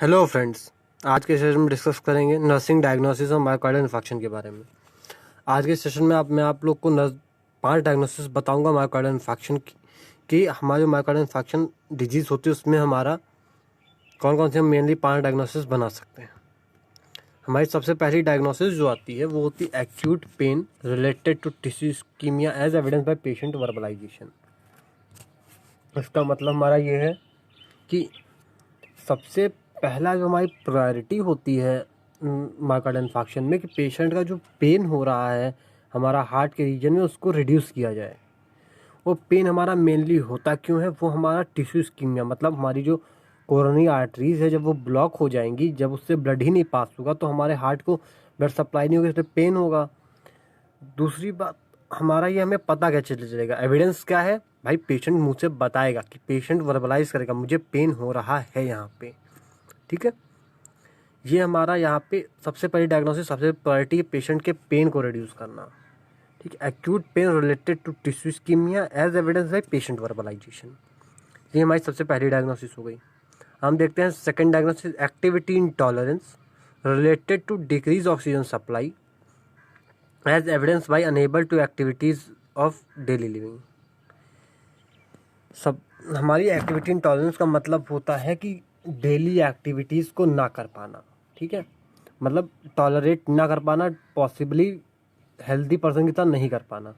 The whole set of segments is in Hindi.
Hello friends. आज के सेशन में डिस्कस करेंगे नर्सिंग डायग्नोसिस और मायोकार्डियल इन्फेक्शन के बारे में। आज के सेशन में मैं आप लोग को 5 डायग्नोसिस बताऊंगा मायोकार्डियल इन्फेक्शन की कि हमारे जो मायोकार्डियल इन्फेक्शन डिजीज़ होती है उसमें हमारा कौन कौन से हम मेनली 5 डायग्नोसिस बना सकते हैं। हमारी सबसे पहली डायग्नोसिस जो आती है वो होती है acute pain related to tissue ischemia as evidence by patient verbalization. इसका मतलब हमारा ये है कि सबसे पहला जो हमारी प्रायोरिटी होती है मायोकार्डियल इन्फेक्शन में कि पेशेंट का जो पेन हो रहा है हमारा हार्ट के रीजन में उसको रिड्यूस किया जाए। वो पेन हमारा मेनली होता क्यों है, वो हमारा टिश्यू इस्कीमिया मतलब हमारी जो कोरोनरी आर्टरीज है जब वो ब्लॉक हो जाएंगी, जब उससे ब्लड ही नहीं पास होगा तो हमारे हार्ट को ब्लड सप्लाई नहीं होगी, इसलिए पेन होगा। दूसरी बात हमारा ये हमें पता कैसे चलेगा, एविडेंस क्या है भाई, पेशेंट मुँह से बताएगा कि पेशेंट वर्बलाइज करेगा मुझे पेन हो रहा है यहाँ पे। ठीक है, ये हमारा यहाँ पे सबसे पहली डायग्नोसिस, सबसे प्रायोरिटी है पेशेंट के पेन को रिड्यूस करना। ठीक है, acute pain related to tissue ischemia as evidence by patient verbalization, ये हमारी सबसे पहली डायग्नोसिस हो गई। हम देखते हैं second diagnosis, activity intolerance related to decrease oxygen supply as evidence by unable to activities of daily living. सब हमारी एक्टिविटी इंटॉलरेंस का मतलब होता है कि डेली एक्टिविटीज़ को ना कर पाना। ठीक है, मतलब टॉलरेट ना कर पाना, पॉसिबली हेल्दी पर्सन की तरह नहीं कर पाना।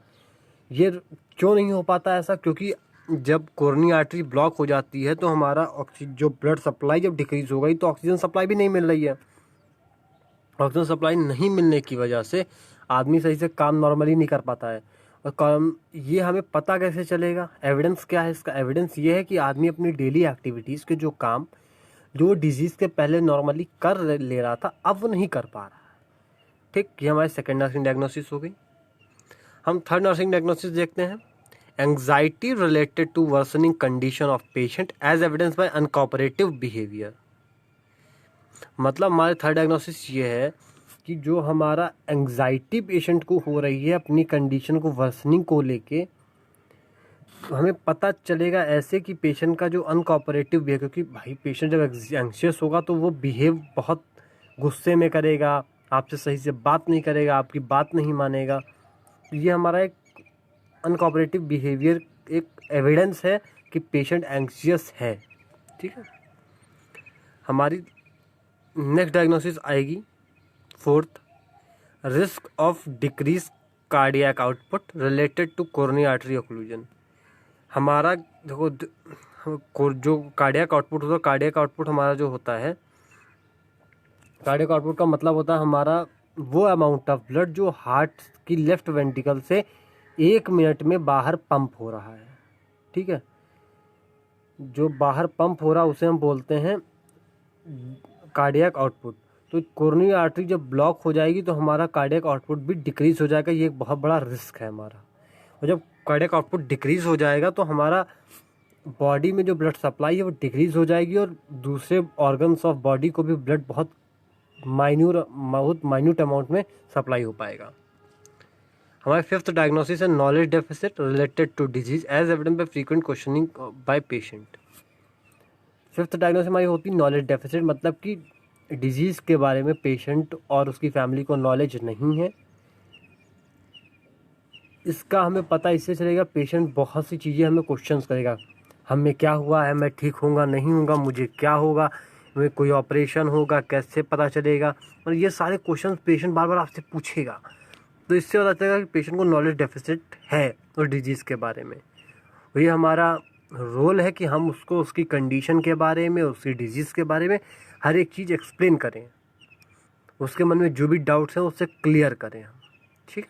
ये क्यों नहीं हो पाता ऐसा, क्योंकि जब कोरोनरी आर्टरी ब्लॉक हो जाती है तो हमारा ऑक्सीजन जो ब्लड सप्लाई जब डिक्रीज हो गई तो ऑक्सीजन सप्लाई भी नहीं मिल रही है। ऑक्सीजन सप्लाई नहीं मिलने की वजह से आदमी सही से काम नॉर्मली नहीं कर पाता है। और काम ये हमें पता कैसे चलेगा, एविडेंस क्या है इसका, एविडेंस ये है कि आदमी अपनी डेली एक्टिविटीज़ के जो काम जो डिजीज़ के पहले नॉर्मली कर ले रहा था अब वो नहीं कर पा रहा है। ठीक, ये हमारी सेकेंड नर्सिंग डायग्नोसिस हो गई। हम थर्ड नर्सिंग डायग्नोसिस देखते हैं, anxiety related to worsening condition of patient as evidence by uncooperative behaviour. मतलब हमारे थर्ड डायग्नोसिस ये है कि जो हमारा एंग्जाइटी पेशेंट को हो रही है अपनी कंडीशन को वर्सनिंग को लेके, हमें पता चलेगा ऐसे कि पेशेंट का जो अनकोऑपरेटिव बिहेव, क्योंकि भाई पेशेंट जब एंग्शियस होगा तो वो बिहेव बहुत गुस्से में करेगा, आपसे सही से बात नहीं करेगा, आपकी बात नहीं मानेगा। ये हमारा एक अनकोऑपरेटिव बिहेवियर एक एविडेंस है कि पेशेंट एंग्शियस है। ठीक है, हमारी नेक्स्ट डायग्नोसिस आएगी fourth, risk of decrease cardiac output related to coronary artery occlusion. हमारा देखो जो कार्डियक आउटपुट होता है, कार्डियक आउटपुट हमारा जो होता है, कार्डियक आउटपुट का मतलब होता है हमारा वो अमाउंट ऑफ ब्लड जो हार्ट की लेफ्ट वेंट्रिकल से 1 मिनट में बाहर पंप हो रहा है। ठीक है, जो बाहर पंप हो रहा है उसे हम बोलते हैं कार्डियक आउटपुट। तो कोरोनरी आर्टरी जब ब्लॉक हो जाएगी तो हमारा कार्डियक आउटपुट भी डिक्रीज हो जाएगा, ये एक बहुत बड़ा रिस्क है हमारा। और जब कार्डियक आउटपुट डिक्रीज हो जाएगा तो हमारा बॉडी में जो ब्लड सप्लाई है वो डिक्रीज हो जाएगी और दूसरे ऑर्गन्स ऑफ बॉडी को भी ब्लड बहुत माइन्यूट अमाउंट में सप्लाई हो पाएगा। हमारे फिफ्थ डायग्नोसिस है knowledge deficit related to disease as evidence by frequent questioning by patient. Fifth diagnosis हमारी होती है नॉलेज डेफिसिट, मतलब कि डिजीज़ के बारे में पेशेंट और उसकी फैमिली को नॉलेज नहीं है। इसका हमें पता इससे चलेगा, पेशेंट बहुत सी चीज़ें हमें क्वेश्चंस करेगा, हमें क्या हुआ है, मैं ठीक होऊंगा नहीं होऊंगा, मुझे क्या होगा, मैं कोई ऑपरेशन होगा कैसे पता चलेगा, और ये सारे क्वेश्चंस पेशेंट बार बार आपसे पूछेगा। तो इससे पता चलेगा कि पेशेंट को नॉलेज डेफिसिट है उस डिजीज़ के बारे में। और ये हमारा रोल है कि हम उसको उसकी कंडीशन के बारे में, उसकी डिजीज़ के बारे में हर एक चीज़ एक्सप्लेन करें, उसके मन में जो भी डाउट्स हैं उससे क्लियर करें हम। ठीक,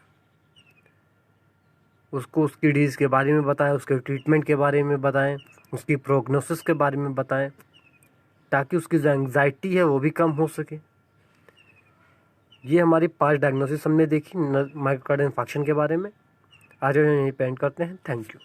उसको उसकी डिजीज़ के बारे में बताएं, उसके ट्रीटमेंट के बारे में बताएं, उसकी प्रोग्नोसिस के बारे में बताएं, ताकि उसकी जो एंग्जाइटी है वो भी कम हो सके। ये हमारी 5 डायग्नोसिस हमने देखी मायोकार्डियल इन्फेक्शन के बारे में। आज हम यहीं पे एंड करते हैं। Thank you.